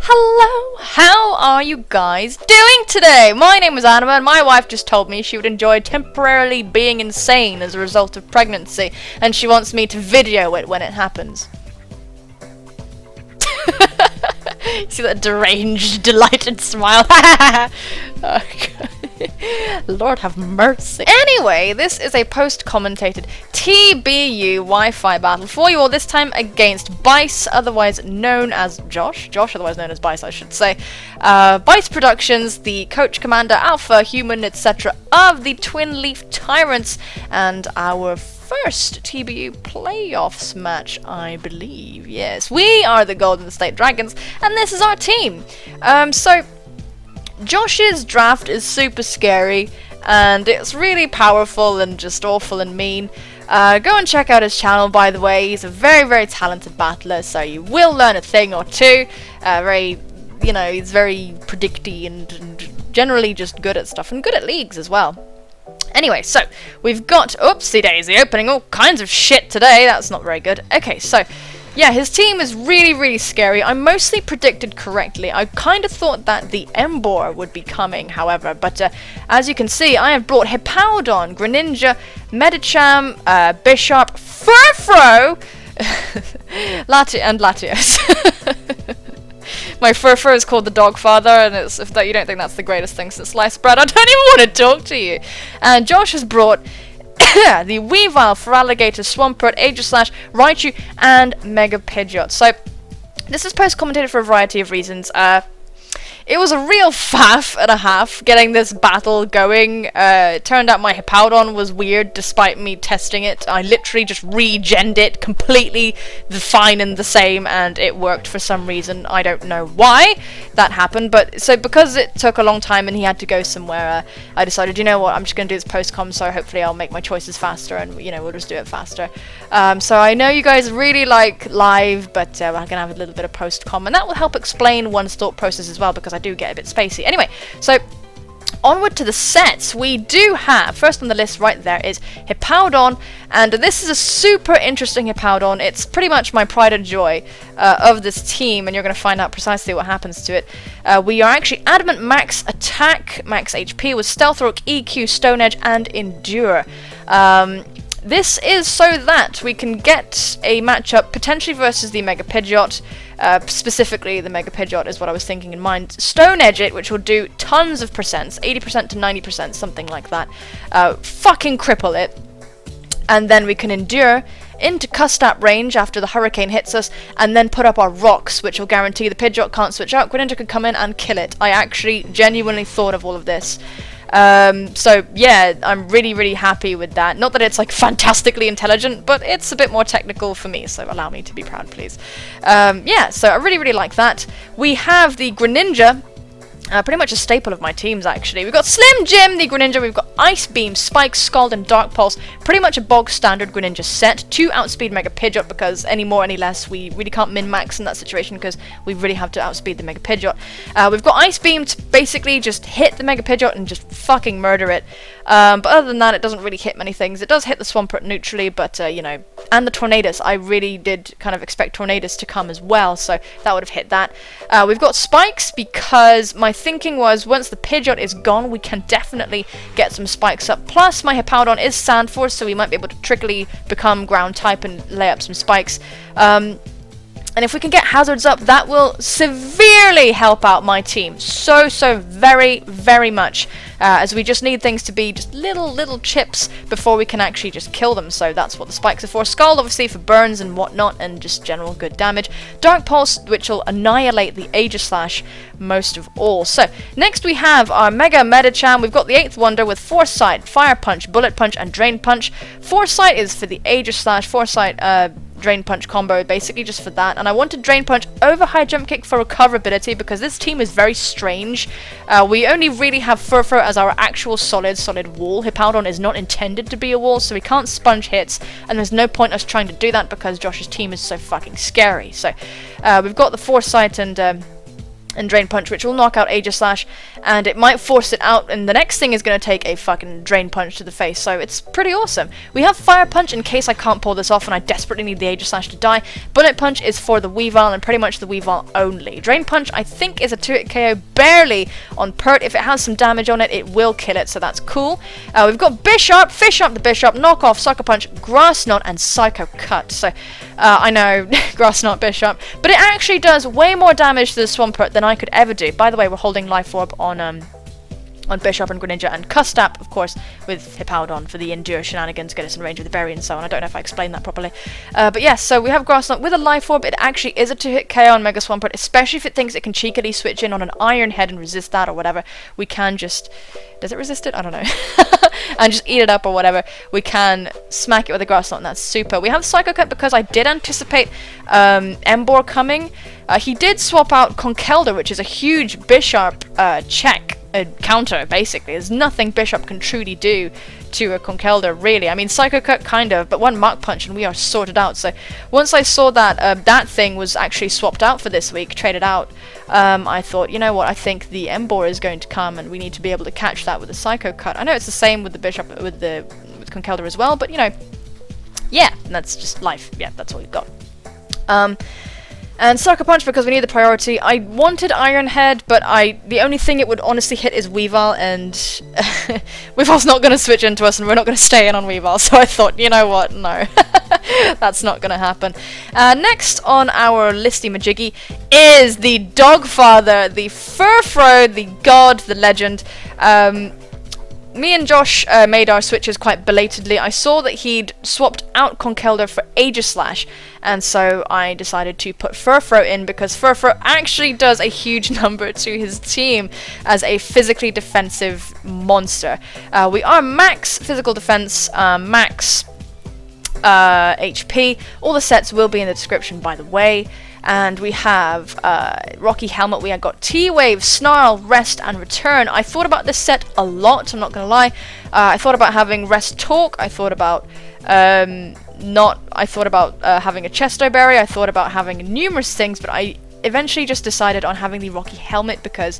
Hello, how are you guys doing today? My name is Anima and my wife just told me she would enjoy temporarily being insane as a result of pregnancy, and she wants me to video it when it happens. See that deranged, delighted smile? Oh, God. Lord have mercy. Anyway, this is a post-commentated TBU Wi-Fi battle for you all, this time against Bice, otherwise known as Josh, otherwise known as Bice, I should say. Bice Productions, the coach, commander, alpha, human, etc. of the Twinleaf Tyrunts, and our first TBU playoffs match, I believe. Yes, we are the Golden State Dragons, and this is our team. So Josh's draft is super scary, and it's really powerful and just awful and mean. Go and check out his channel, by the way. He's a very, very talented battler, so you will learn a thing or two. He's very predicty and generally just good at stuff, and good at leagues as well. Anyway, so we've got, oopsie daisy, opening all kinds of shit today. That's not very good. Okay, so yeah, his team is really, really scary. I mostly predicted correctly. I kind of thought that the Embor would be coming, however, but as you can see, I have brought Hippowdon, Greninja, Medicham, Bishop, Furfro, and Latios. My Furfur is called the Dogfather, and if that you don't think that's the greatest thing since sliced bread, I don't even want to talk to you. And Josh has brought the Weavile, Feraligatr, Swampert, Aegislash, Raichu, and Mega Pidgeot. So this is post-commentated for a variety of reasons. It was a real faff and a half getting this battle going. It turned out my Hippowdon was weird despite me testing it. I literally just regened it completely fine and the same, and it worked for some reason. I don't know why that happened, but so because it took a long time and he had to go somewhere, I decided, you know what, I'm just going to do this post-com, so hopefully I'll make my choices faster and, you know, we'll just do it faster. So I know you guys really like live, but we're going to have a little bit of post-com, and that will help explain one's thought process as well, because I do get a bit spacey. Anyway, so onward to the sets. We do have, first on the list right there is Hippowdon, and this is a super interesting Hippowdon. It's pretty much my pride and joy of this team, and you're going to find out precisely what happens to it. We are actually Adamant Max Attack, Max HP with Stealth Rock, EQ, Stone Edge, and Endure. This is so that we can get a matchup potentially versus the Mega Pidgeot. Specifically, the Mega Pidgeot is what I was thinking in mind. Stone Edge it, which will do tons of percents, 80% to 90%, something like that. Fucking cripple it. And then we can Endure into Custap range after the Hurricane hits us, and then put up our Rocks, which will guarantee the Pidgeot can't switch out. Greninja can come in and kill it. I actually genuinely thought of all of this. So yeah, I'm really, really happy with that. Not that it's like fantastically intelligent, but it's a bit more technical for me, so allow me to be proud, please. Yeah, so I really, really like that. We have the Greninja, pretty much a staple of my teams, actually. We've got Slim Jim, the Greninja, we've got Ice Beam, Spike, Scald, and Dark Pulse. Pretty much a bog standard Greninja set to outspeed Mega Pidgeot, because any more, any less, we really can't min-max in that situation, because we really have to outspeed the Mega Pidgeot. We've got Ice Beam to basically just hit the Mega Pidgeot and just fucking murder it. But other than that, it doesn't really hit many things. It does hit the Swampert neutrally, but, you know, and the Tornadus. I really did kind of expect Tornadus to come as well, so that would have hit that. We've got Spikes, because my thinking was once the Pidgeot is gone, we can definitely get some spikes up. Plus, my Hippowdon is Sand Force, so we might be able to trickily become ground type and lay up some spikes. And if we can get hazards up, that will severely help out my team. So very, very much. As we just need things to be just little chips before we can actually just kill them. So that's what the spikes are for. Scald, obviously, for burns and whatnot, and just general good damage. Dark Pulse, which will annihilate the Aegislash most of all. So, next we have our Mega Medicham. We've got the 8th Wonder with Foresight, Fire Punch, Bullet Punch, and Drain Punch. Foresight is for the Aegislash. Foresight, Drain Punch combo, basically just for that. And I wanted Drain Punch over High Jump Kick for recoverability, because this team is very strange. We only really have Furfur as our actual solid wall. Hippowdon is not intended to be a wall, so we can't sponge hits, and there's no point us trying to do that because Josh's team is so fucking scary. So we've got the Foresight and and Drain Punch, which will knock out Aegis Slash, and it might force it out, and the next thing is going to take a fucking Drain Punch to the face, so it's pretty awesome. We have Fire Punch in case I can't pull this off and I desperately need the Aegis Slash to die. Bullet Punch is for the Weavile, and pretty much the Weavile only. Drain Punch, I think, is a 2-hit KO, barely on Pert. If it has some damage on it, it will kill it, so that's cool. We've got Bisharp, Fish Up the Bishop, Knock Off, Sucker Punch, Grass Knot, and Psycho Cut. So, I know, Grass Knot, Bishop, but it actually does way more damage to the Swampert than I could ever do. By the way, we're holding Life Orb on Bishop and Greninja, and Custap, of course, with Hippowdon for the Endure shenanigans, get us in range of the berry and so on. I don't know if I explained that properly. But yes, so we have Grass Knot with a Life Orb. It actually is a 2-hit KO on Mega Swampert, especially if it thinks it can cheekily switch in on an Iron Head and resist that or whatever. We can just... Does it resist it? I don't know. And just eat it up or whatever. We can smack it with a Grass Knot, and that's super. We have Psycho Cut because I did anticipate Emboar coming. He did swap out Conkeldurr, which is a huge Bisharp check. A counter, basically. There's nothing Bishop can truly do to a Conkeldurr, really. I mean, Psycho Cut, kind of, but one Mach Punch and we are sorted out. So once I saw that that thing was actually swapped out for this week, traded out, I thought, you know what, I think the Emboar is going to come and we need to be able to catch that with a Psycho Cut. I know it's the same with the Bishop, with Conkeldurr as well, but, you know, yeah, that's just life. Yeah, that's all we've got. And Sucker Punch because we need the priority. I wanted Iron Head, but the only thing it would honestly hit is Weavile, and Weavile's not going to switch into us, and we're not going to stay in on Weavile, so I thought, you know what, no. That's not going to happen. Next on our listy majiggy is the Dogfather, the Furfrou, the god, the legend. Me and Josh made our switches quite belatedly. I saw that he'd swapped out Conkeldurr for Aegislash, and so I decided to put Furfrou in because Furfrou actually does a huge number to his team as a physically defensive monster. We are max physical defense, max HP. All the sets will be in the description, by the way. And we have Rocky Helmet. We have got T-Wave, Snarl, Rest, and Return. I thought about this set a lot, I'm not going to lie. I thought about having Rest Talk. I thought about having a Chesto Berry. I thought about having numerous things, but I eventually just decided on having the Rocky Helmet because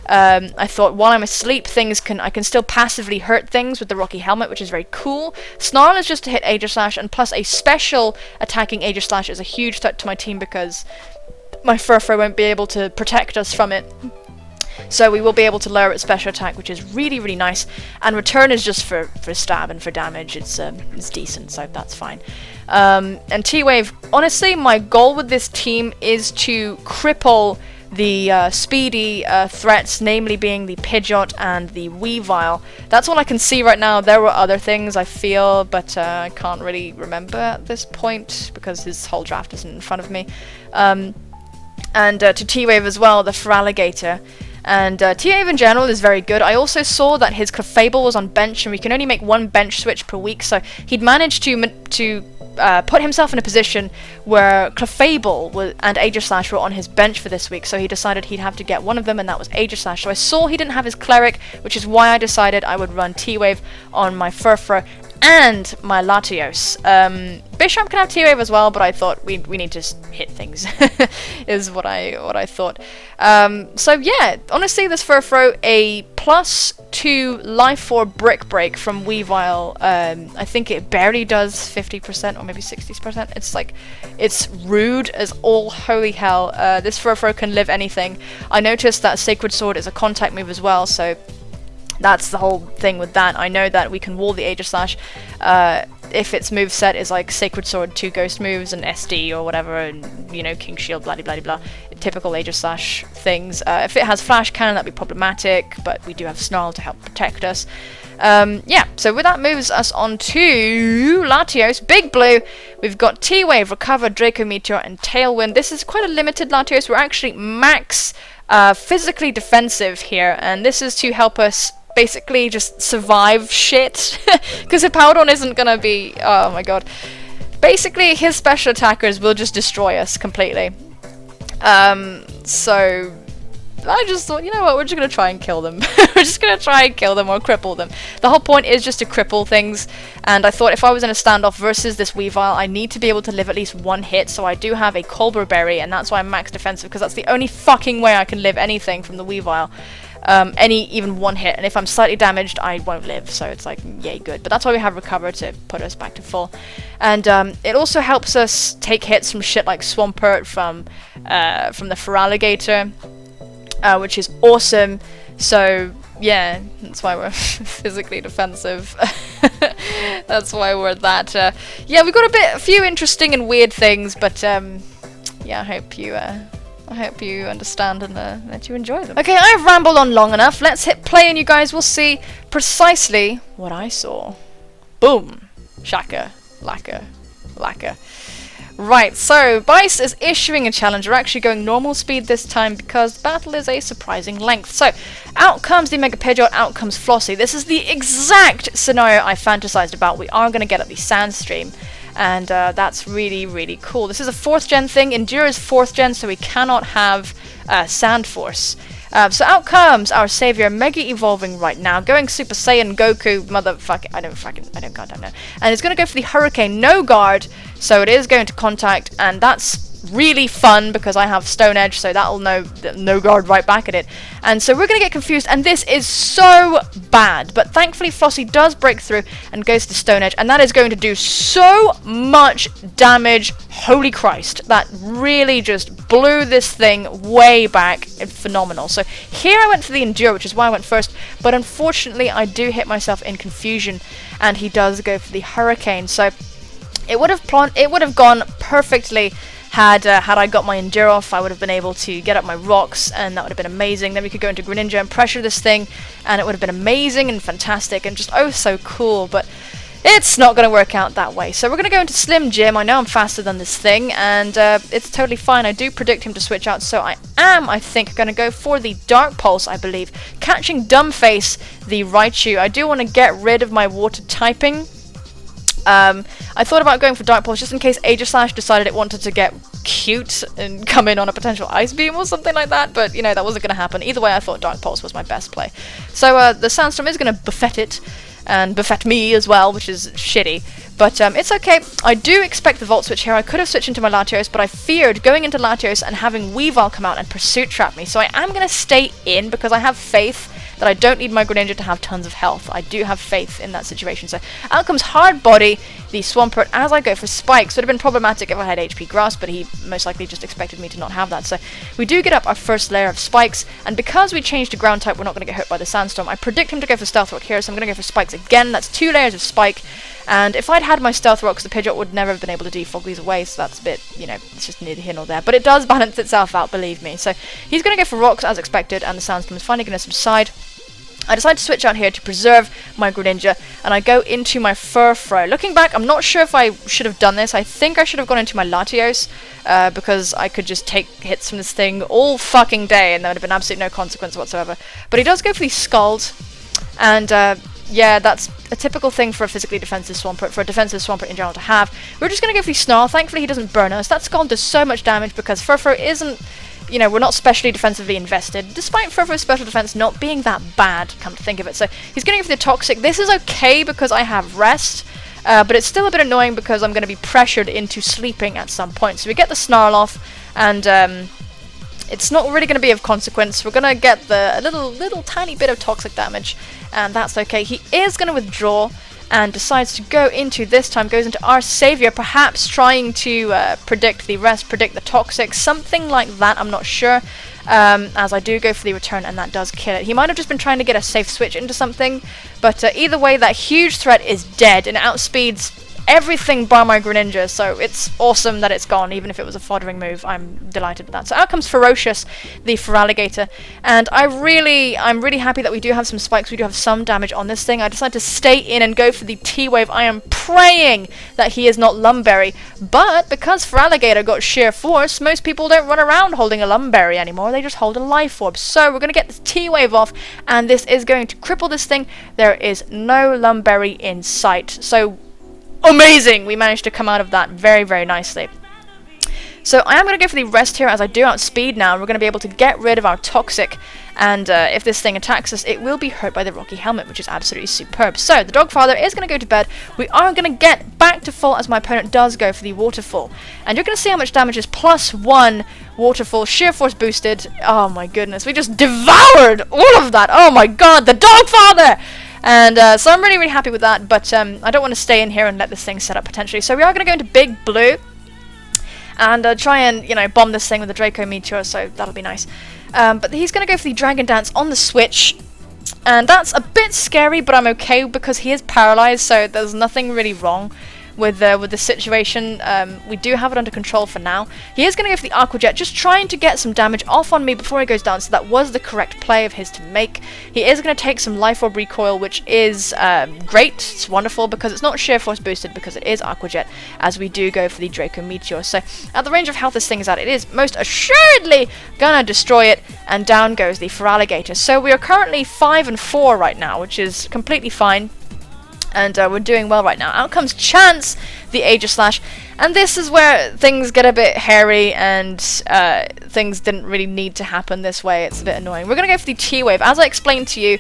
I thought while I'm asleep, I can still passively hurt things with the Rocky Helmet, which is very cool. Snarl is just to hit Aegislash, and plus a special attacking Aegislash is a huge threat to my team because my Furfrou won't be able to protect us from it. So we will be able to lower its special attack, which is really, really nice. And Return is just for stab and for damage. It's decent, so that's fine. And T-Wave, honestly, my goal with this team is to cripple the speedy threats, namely being the Pidgeot and the Weavile. That's all I can see right now. There were other things, I feel, but I can't really remember at this point because his whole draft isn't in front of me. And to T-Wave as well, the Feraligatr. And T-Wave in general is very good. I also saw that his Clefable was on bench, and we can only make one bench switch per week, so he'd managed to put himself in a position where Clefable and Aegislash were on his bench for this week, so he decided he'd have to get one of them, and that was Aegislash. So I saw he didn't have his Cleric, which is why I decided I would run T-Wave on my Furfrou and my Latios. Bishop can have T-Wave as well, but I thought we need to hit things, is what I thought. So yeah, honestly, this Furfrou, a +2 Life Orb Brick Break from Weavile. I think it barely does 50% or maybe 60%. It's rude as all holy hell. This Furfrou can live anything. I noticed that Sacred Sword is a contact move as well, so that's the whole thing with that. I know that we can wall the Aegislash if its moveset is like Sacred Sword, 2 Ghost moves, and SD or whatever, and, you know, King Shield, blah blah blah, typical Aegislash things. If it has Flash Cannon, that'd be problematic, but we do have Snarl to help protect us. Yeah, so with that moves us on to Latios, Big Blue. We've got T-Wave, Recover, Draco Meteor, and Tailwind. This is quite a limited Latios. We're actually max physically defensive here, and this is to help us basically just survive shit, because Hippowdon isn't gonna be, oh my god. Basically, his special attackers will just destroy us completely. So I just thought, you know what, we're just gonna try and kill them. We're just gonna try and kill them or cripple them. The whole point is just to cripple things, and I thought if I was in a standoff versus this Weavile, I need to be able to live at least one hit, so I do have a Colbur Berry, and that's why I'm max defensive, because that's the only fucking way I can live anything from the Weavile. Even one hit, and if I'm slightly damaged, I won't live, so it's like, yay, good. But that's why we have Recover to put us back to full. And it also helps us take hits from shit like Swampert, from the Feraligatr, which is awesome. So yeah, that's why we're physically defensive. That's why we're that. Yeah, we got a few interesting and weird things, but yeah, I hope you understand and that you enjoy them. Okay, I've rambled on long enough. Let's hit play and you guys will see precisely what I saw. Boom. Shaka. Laka. Laka. Right, so Bice is issuing a challenge. We're actually going normal speed this time because the battle is a surprising length. So, out comes the Mega Pidgeot, out comes Flossie. This is the exact scenario I fantasized about. We are going to get at the Sandstream. And that's really, really cool. This is a 4th gen thing. Endure is 4th gen, so we cannot have Sand Force. So out comes our savior, Mega Evolving right now, going Super Saiyan Goku, motherfucking, I don't goddamn know. And it's going to go for the Hurricane, no guard, so it is going to contact, and that's really fun because I have Stone Edge, so that'll no guard right back at it. And so we're going to get confused, and this is so bad. But thankfully Flossie does break through and goes to Stone Edge, and that is going to do so much damage. Holy Christ, that really just blew this thing way back. Phenomenal. So here I went for the Endure, which is why I went first, but unfortunately I do hit myself in confusion, and he does go for the Hurricane. So it would have gone perfectly had I got my Endure off. I would have been able to get up my rocks, and that would have been amazing. Then we could go into Greninja and pressure this thing, and it would have been amazing and fantastic and just oh so cool, but it's not going to work out that way. So we're going to go into Slim Jim. I know I'm faster than this thing, and it's totally fine. I do predict him to switch out, so I think, going to go for the Dark Pulse, I believe. Catching Dumbface, the Raichu. I do want to get rid of my water typing. I thought about going for Dark Pulse just in case Aegislash decided it wanted to get cute and come in on a potential Ice Beam or something like that, but you know, that wasn't going to happen. Either way, I thought Dark Pulse was my best play. So the Sandstorm is going to buffet it, and buffet me as well, which is shitty. But it's okay. I do expect the Volt Switch here. I could have switched into my Latios, but I feared going into Latios and having Weavile come out and Pursuit Trap me. So I am going to stay in because I have faith that I don't need my Greninja to have tons of health. I do have faith in that situation. So out comes Hard Body, the Swampert, as I go for Spikes. Would have been problematic if I had HP Grass, but he most likely just expected me to not have that. So we do get up our first layer of Spikes, and because we changed to Ground type, we're not going to get hurt by the Sandstorm. I predict him to go for Stealth Rock here, so I'm going to go for Spikes again. That's 2 layers of Spike, and if I'd had my Stealth Rocks, the Pidgeot would never have been able to defog these away, so that's a bit, you know, it's just neither here nor there. But it does balance itself out, believe me. So he's going to go for Rocks as expected, and the Sandstorm is finally going to subside. I decide to switch out here to preserve my Greninja, and I go into my Furfrou. Looking back, I'm not sure if I should have done this. I think I should have gone into my Latios, because I could just take hits from this thing all fucking day, and there would have been absolutely no consequence whatsoever. But he does go for these Scald, and yeah, that's a typical thing for a physically defensive Swampert, for a defensive Swampert in general to have. We're just going to go for the Snarl. Thankfully, he doesn't burn us. That Scald does so much damage because Furfrou isn't, you know, we're not specially defensively invested, despite Furfrou's special defense not being that bad, come to think of it. So he's going to go for the Toxic. This is okay because I have Rest, but it's still a bit annoying because I'm going to be pressured into sleeping at some point. So we get the Snarl off, and it's not really going to be of consequence. We're going to get a little tiny bit of toxic damage, and that's okay. He is going to withdraw and decides to go into, this time goes into our savior, perhaps trying to predict the rest, predict the toxic, something like that, I'm not sure. As I do go for the return, and that does kill it. He might have just been trying to get a safe switch into something, but either way, that huge threat is dead and outspeeds everything bar my Greninja, so it's awesome that it's gone, even if it was a foddering move. I'm delighted with that. So out comes Ferocious, the Feraligatr, and I'm really happy that we do have some spikes, we do have some damage on this thing. I decided to stay in and go for the T-Wave. I am praying that he is not Lumberry, but because Feraligatr got Sheer Force, most people don't run around holding a Lumberry anymore, they just hold a Life Orb. So we're going to get this T-Wave off, and this is going to cripple this thing. There is no Lumberry in sight, so amazing! We managed to come out of that very, very nicely. So I am going to go for the rest here as I do outspeed now, and we're going to be able to get rid of our toxic, and if this thing attacks us, it will be hurt by the rocky helmet, which is absolutely superb. So the Dogfather is going to go to bed. We are going to get back to full as my opponent does go for the waterfall, and you're going to see how much damage is +1 waterfall, sheer force boosted. Oh my goodness, we just devoured all of that. Oh my god, the Dogfather! And so I'm really, really happy with that, but I don't want to stay in here and let this thing set up potentially. So we are going to go into Big Blue and try and, you know, bomb this thing with the Draco Meteor, so that'll be nice. But he's going to go for the Dragon Dance on the switch, and that's a bit scary, but I'm okay because he is paralyzed, so there's nothing really wrong with the situation. We do have it under control for now. He is going to go for the Aqua Jet, just trying to get some damage off on me before he goes down, so that was the correct play of his to make. He is going to take some Life Orb recoil, which is great. It's wonderful because it's not sheer force boosted because it is Aqua Jet, as we do go for the Draco Meteor. So at the range of health this thing is at, it is most assuredly gonna destroy it, and down goes the Feraligatr. So we are currently 5 and 4 right now, which is completely fine. And we're doing well right now. Out comes Chance, the Aegislash, and this is where things get a bit hairy, and things didn't really need to happen this way. It's a bit annoying. We're going to go for the T-Wave. As I explained to you,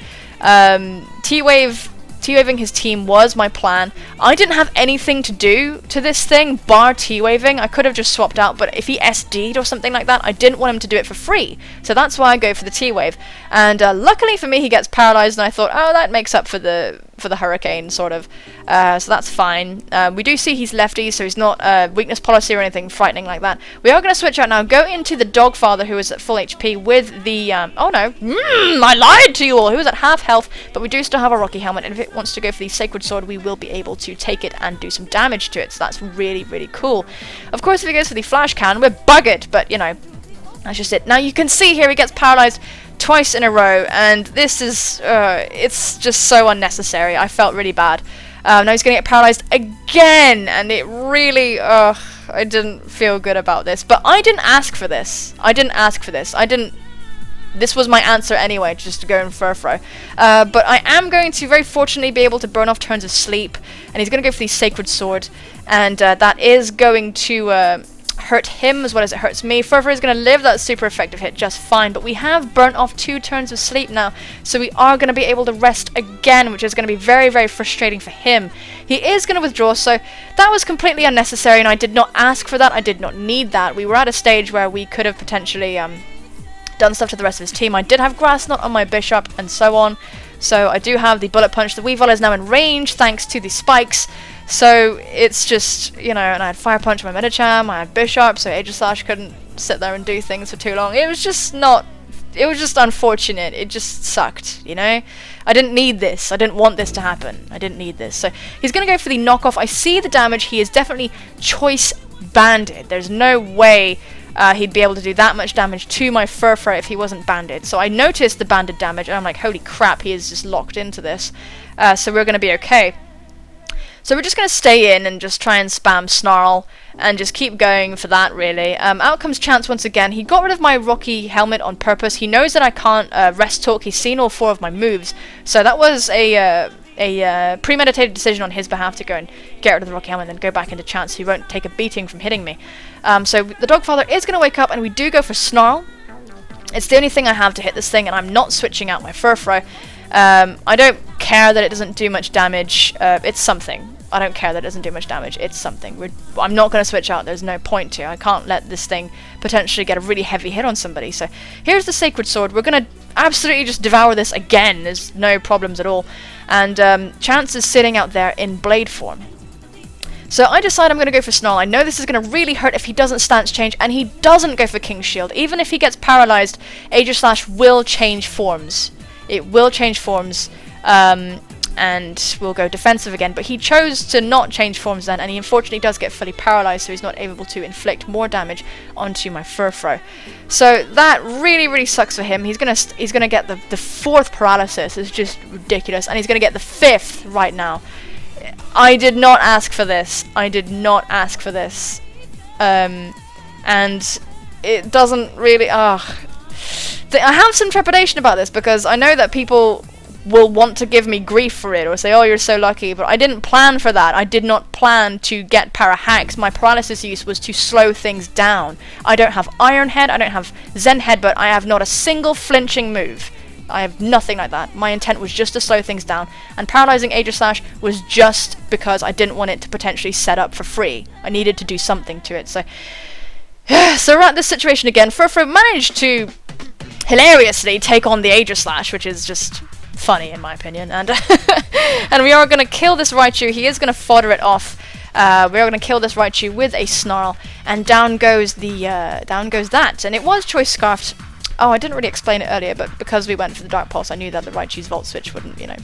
T-Waving his team was my plan. I didn't have anything to do to this thing, bar T-Waving. I could have just swapped out, but if he SD'd or something like that, I didn't want him to do it for free. So that's why I go for the T-Wave. And luckily for me, he gets paralyzed, and I thought, oh, that makes up for the hurricane, sort of. So that's fine. We do see he's lefty, so he's not weakness policy or anything frightening like that. We are going to switch out now, go into the Dogfather, who is at full HP, with the... oh no, I lied to you all, who is at half health, but we do still have a Rocky Helmet, and if it wants to go for the Sacred Sword, we will be able to take it and do some damage to it, so that's really, really cool. Of course, if he goes for the Flash Cannon, we're buggered, but, you know, that's just it. Now, you can see here he gets paralyzed twice in a row, and this is, it's just so unnecessary. I felt really bad. Now he's going to get paralyzed again, and it really, I didn't feel good about this. But I didn't ask for this. This was my answer anyway, just to go in Furfro. But I am going to very fortunately be able to burn off turns of sleep, and he's going to go for the Sacred Sword, and that is going to hurt him as well as it hurts me. Furfro is going to live that super effective hit just fine, but we have burnt off 2 turns of sleep now, so we are going to be able to rest again, which is going to be very, very frustrating for him. He is going to withdraw, so that was completely unnecessary, and I did not ask for that. I did not need that. We were at a stage where we could have potentially done stuff to the rest of his team. I did have Grass Knot on my Bishop and so on, so I do have the Bullet Punch. The Weavile is now in range thanks to the spikes, so it's just, you know, and I had Fire Punch on my Medicham, I had Bishop, so Aegislash couldn't sit there and do things for too long. It was just not, it was just unfortunate. It just sucked, you know? I didn't need this. I didn't want this to happen. I didn't need this. So he's going to go for the knockoff. I see the damage. He is definitely choice banded. There's no way he'd be able to do that much damage to my Furfrou if he wasn't banded. So I noticed the banded damage, and I'm like, holy crap, he is just locked into this. So we're going to be okay. So we're just going to stay in and just try and spam Snarl and just keep going for that, really. Out comes Chance once again. He got rid of my Rocky Helmet on purpose. He knows that I can't rest talk. He's seen all 4 of my moves. So that was a premeditated decision on his behalf to go and get rid of the Rocky Helmet and then go back into Chance, who won't take a beating from hitting me. So the Dogfather is going to wake up, and we do go for Snarl. It's the only thing I have to hit this thing, and I'm not switching out my Furfrou. I don't care that it doesn't do much damage. It's something. I don't care that it doesn't do much damage. It's something. I'm not going to switch out. There's no point to. I can't let this thing potentially get a really heavy hit on somebody. So here's the Sacred Sword. We're going to absolutely just devour this again. There's no problems at all. And Chance is sitting out there in Blade form. So I decide I'm going to go for Snarl. I know this is going to really hurt if he doesn't stance change, and he doesn't go for King's Shield. Even if he gets paralyzed, Aegislash will change forms. It will change forms, and we'll go defensive again. But he chose to not change forms then, and he unfortunately does get fully paralyzed, so he's not able to inflict more damage onto my Furfrou. So that really, really sucks for him. He's gonna get the 4th paralysis. It's just ridiculous, and he's gonna get the 5th right now. I did not ask for this. I did not ask for this, and it doesn't really. I have some trepidation about this because I know that people will want to give me grief for it or say, oh, you're so lucky, but I didn't plan for that. I did not plan to get para hacks. My paralysis use was to slow things down. I don't have Iron Head, I don't have Zen Headbutt, I have not a single flinching move. I have nothing like that. My intent was just to slow things down, and Paralyzing Aegis Slash was just because I didn't want it to potentially set up for free. I needed to do something to it, so we're at this situation again. Furfur managed to hilariously take on the Aegis Slash, which is just funny in my opinion, and and we are going to kill this Raichu. He is going to fodder it off. We are going to kill this Raichu with a Snarl, and down goes that. And it was Choice Scarfed. Oh, I didn't really explain it earlier, but because we went for the Dark Pulse, I knew that the Raichu's Volt Switch wouldn't, you know,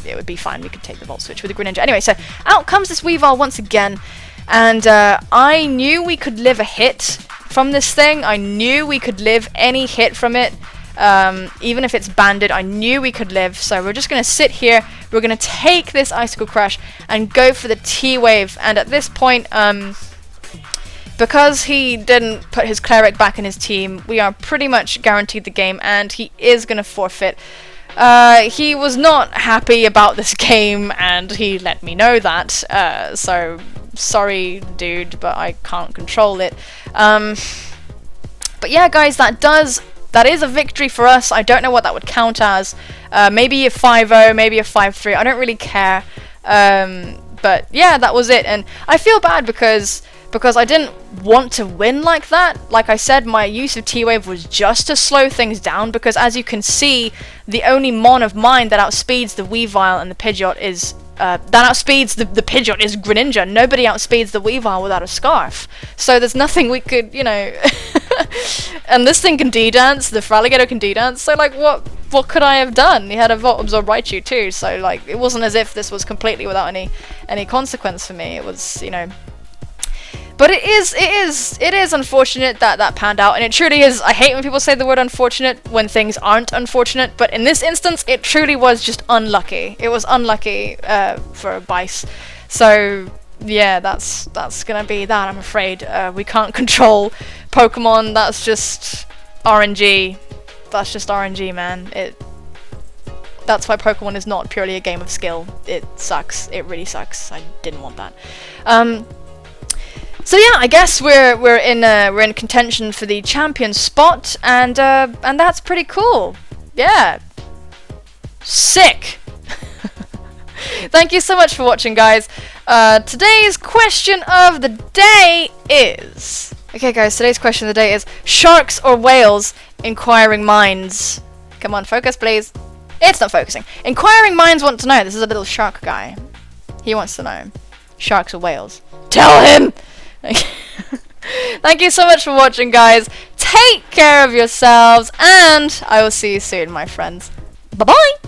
it would be fine. We could take the Volt Switch with the Greninja. Anyway, so out comes this Weavile once again, and I knew we could live a hit from this thing. I knew we could live any hit from it. Even if it's banded, I knew we could live, so we're just going to sit here, we're going to take this Icicle Crush and go for the T-Wave, and at this point, because he didn't put his Cleric back in his team, we are pretty much guaranteed the game, and he is going to forfeit. He was not happy about this game, and he let me know that, so sorry dude, but I can't control it. But yeah guys, that is a victory for us. I don't know what that would count as. Maybe a 5-0, maybe a 5-3. I don't really care. But yeah, that was it. And I feel bad because I didn't want to win like that. Like I said, my use of T-Wave was just to slow things down, because as you can see, the only Mon of mine that outspeeds the Weavile and the Pidgeot is the Pidgeot is Greninja. Nobody outspeeds the Weavile without a Scarf. So there's nothing we could, you know... And this thing can D-dance, the Feraligatr can D-dance, so like what could I have done? He had a Volt Absorb Raichu too, so like it wasn't as if this was completely without any consequence for me. It was, you know... But it is unfortunate that panned out, and it truly is. I hate when people say the word unfortunate when things aren't unfortunate, but in this instance, it truly was just unlucky. It was unlucky for Bice. So yeah, that's gonna be that. I'm afraid we can't control Pokemon. That's just RNG. That's just RNG, man. That's why Pokemon is not purely a game of skill. It sucks. It really sucks. I didn't want that. So yeah, I guess we're in contention for the champion spot, and that's pretty cool. Yeah, sick. Thank you so much for watching, guys. Today's question of the day is... Okay, guys, today's question of the day is sharks or whales? Inquiring minds. Come on, focus, please. It's not focusing. Inquiring minds want to know. This is a little shark guy. He wants to know. Sharks or whales? Tell him! Thank you so much for watching, guys. Take care of yourselves, and I will see you soon, my friends. Bye-bye!